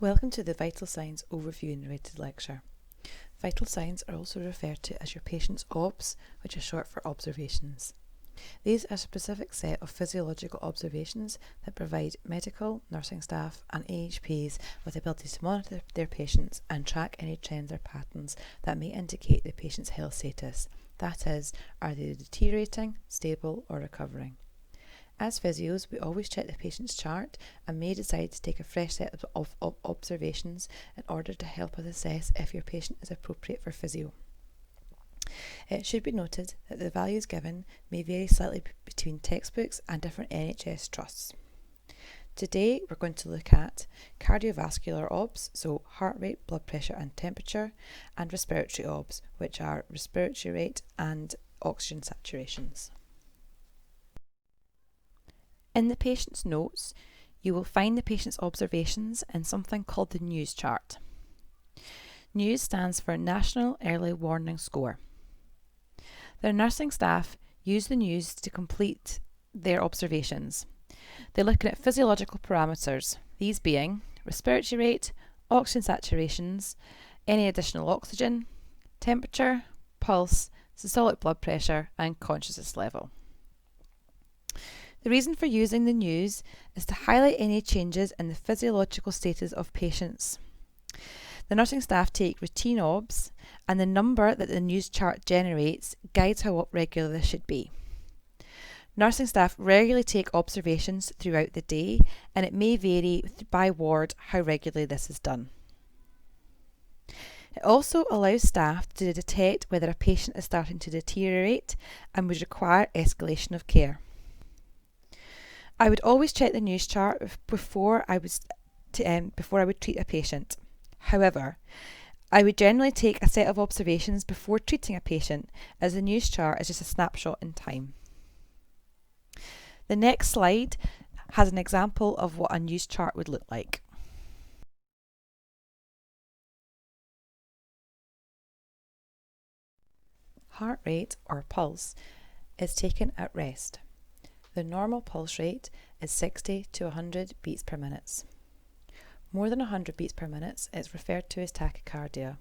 Welcome to the Vital Signs Overview and Narrated Lecture. Vital signs are also referred to as your patient's OBS, which is short for observations. These are a specific set of physiological observations that provide medical, nursing staff and AHPs with the ability to monitor their patients and track any trends or patterns that may indicate the patient's health status. That is, are they deteriorating, stable or recovering? As physios, we always check the patient's chart and may decide to take a fresh set of observations in order to help us assess if your patient is appropriate for physio. It should be noted that the values given may vary slightly between textbooks and different NHS trusts. Today we're going to look at cardiovascular OBS, so heart rate, blood pressure and temperature, and respiratory OBS, which are respiratory rate and oxygen saturations. In the patient's notes, you will find the patient's observations in something called the NEWS chart. NEWS stands for National Early Warning Score. The nursing staff use the NEWS to complete their observations. They're looking at physiological parameters, these being respiratory rate, oxygen saturations, any additional oxygen, temperature, pulse, systolic blood pressure and consciousness level. The reason for using the NEWS is to highlight any changes in the physiological status of patients. The nursing staff take routine OBS, and the number that the NEWS chart generates guides how regular this should be. Nursing staff regularly take observations throughout the day, and it may vary by ward how regularly this is done. It also allows staff to detect whether a patient is starting to deteriorate and would require escalation of care. I would always check the NEWS chart before I would treat a patient. However, I would generally take a set of observations before treating a patient, as the NEWS chart is just a snapshot in time. The next slide has an example of what a NEWS chart would look like. Heart rate, or pulse, is taken at rest. The normal pulse rate is 60 to 100 beats per minute. More than 100 beats per minute is referred to as tachycardia.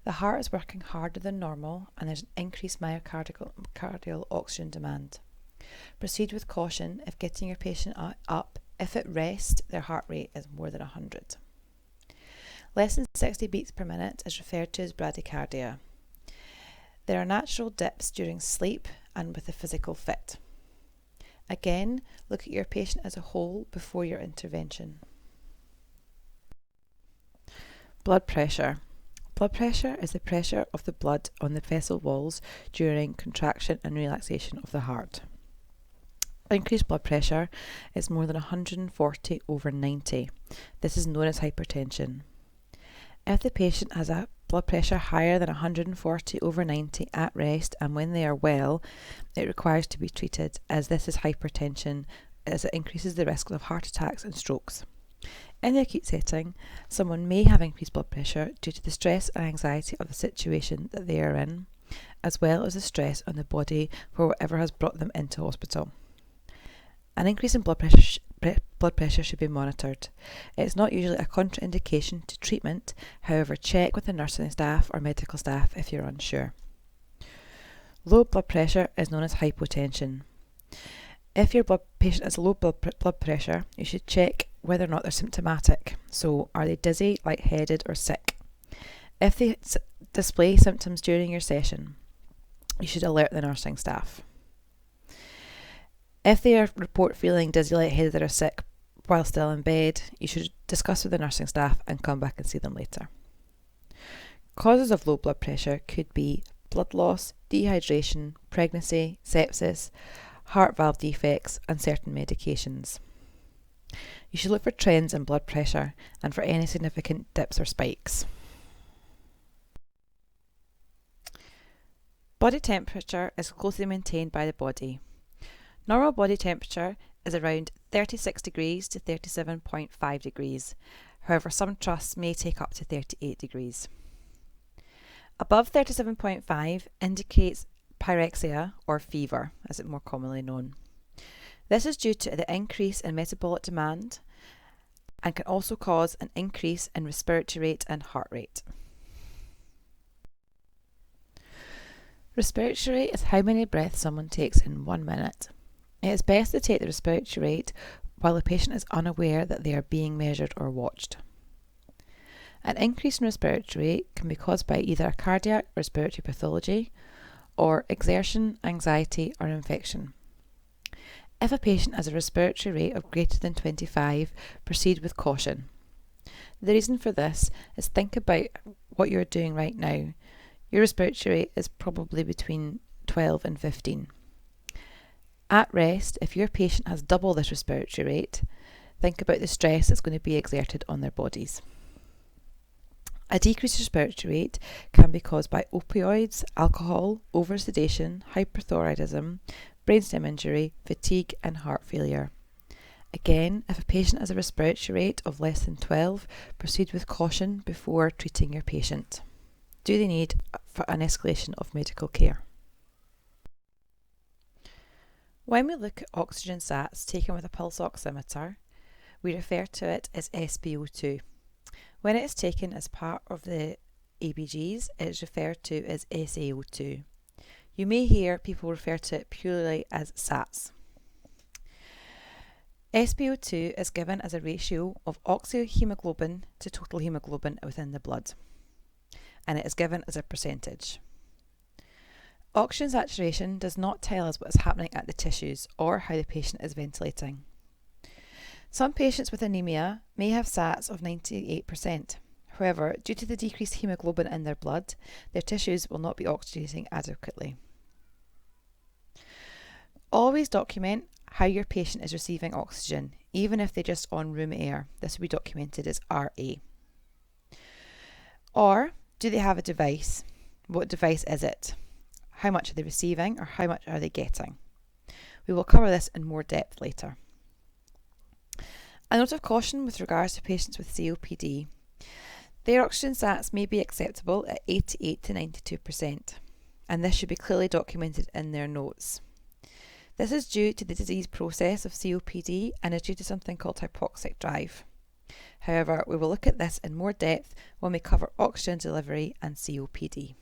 The heart is working harder than normal and there's an increased myocardial oxygen demand. Proceed with caution if getting your patient up if at rest their heart rate is more than 100. Less than 60 beats per minute is referred to as bradycardia. There are natural dips during sleep and with a physical fit. Again, look at your patient as a whole before your intervention. Blood pressure. Blood pressure is the pressure of the blood on the vessel walls during contraction and relaxation of the heart. Increased blood pressure is more than 140 over 90. This is known as hypertension. If the patient has a blood pressure higher than 140 over 90 at rest and when they are well, it requires to be treated, as this is hypertension, as it increases the risk of heart attacks and strokes. In the acute setting, someone may have increased blood pressure due to the stress and anxiety of the situation that they are in, as well as the stress on the body for whatever has brought them into hospital. An increase in blood pressure should be monitored. It is not usually a contraindication to treatment, however check with the nursing staff or medical staff if you're unsure. Low blood pressure is known as hypotension. If your patient has low blood pressure, you should check whether or not they're symptomatic. So, are they dizzy, lightheaded or sick? If they display symptoms during your session, you should alert the nursing staff. If they report feeling dizzy, lightheaded or sick while still in bed, you should discuss with the nursing staff and come back and see them later. Causes of low blood pressure could be blood loss, dehydration, pregnancy, sepsis, heart valve defects and certain medications. You should look for trends in blood pressure and for any significant dips or spikes. Body temperature is closely maintained by the body. Normal body temperature is around 36 degrees to 37.5 degrees. However, some trusts may take up to 38 degrees. Above 37.5 indicates pyrexia or fever, as it's more commonly known. This is due to the increase in metabolic demand and can also cause an increase in respiratory rate and heart rate. Respiratory rate is how many breaths someone takes in 1 minute. It is best to take the respiratory rate while the patient is unaware that they are being measured or watched. An increase in respiratory rate can be caused by either a cardiac or respiratory pathology, or exertion, anxiety, or infection. If a patient has a respiratory rate of greater than 25, proceed with caution. The reason for this is think about what you're doing right now. Your respiratory rate is probably between 12 and 15. At rest, if your patient has double this respiratory rate, think about the stress that's going to be exerted on their bodies. A decreased respiratory rate can be caused by opioids, alcohol, oversedation, hyperthyroidism, brainstem injury, fatigue and heart failure. Again, if a patient has a respiratory rate of less than 12, proceed with caution before treating your patient. Do they need an escalation of medical care? When we look at oxygen sats taken with a pulse oximeter, we refer to it as SpO2. When it is taken as part of the ABGs, it is referred to as SaO2. You may hear people refer to it purely as SATs. SpO2 is given as a ratio of oxyhemoglobin to total hemoglobin within the blood, and it is given as a percentage. Oxygen saturation does not tell us what is happening at the tissues or how the patient is ventilating. Some patients with anemia may have SATs of 98%. However, due to the decreased hemoglobin in their blood, their tissues will not be oxygenating adequately. Always document how your patient is receiving oxygen, even if they're just on room air. This will be documented as RA. Or, do they have a device? What device is it? How much are they receiving or how much are they getting? We will cover this in more depth later. A note of caution with regards to patients with COPD. Their oxygen sats may be acceptable at 88 to 92%, and this should be clearly documented in their notes. This is due to the disease process of COPD and is due to something called hypoxic drive. However, we will look at this in more depth when we cover oxygen delivery and COPD.